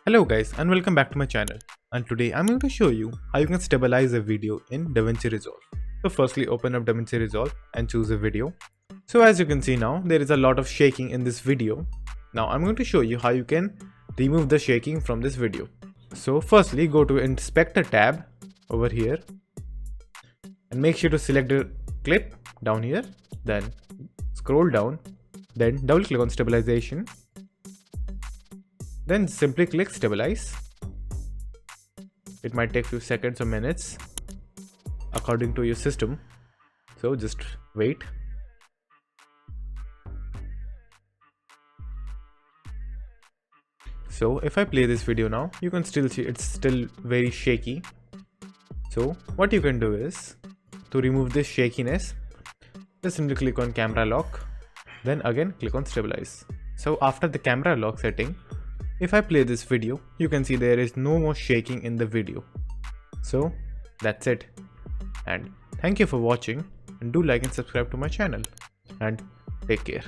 Hello guys and welcome back to my channel, and today I'm going to show you how you can stabilize a video in Davinci Resolve. So firstly open up Davinci Resolve and choose a video. So as you can see now there is a lot of shaking in this video. Now I'm going to show you how you can remove the shaking from this video. So firstly go to Inspector tab over here and make sure to select the clip down here, then scroll down, then double click on stabilization. Then simply click stabilize. It might take few seconds or minutes according to your system, so just wait. So if I play this video now, you can still see it's still very shaky. So what you can do is, to remove this shakiness, just simply click on camera lock, then again click on stabilize. So after the camera lock setting, if I play this video, you can see there is no more shaking in the video. So that's it, and thank you for watching, and do like and subscribe to my channel, and take care.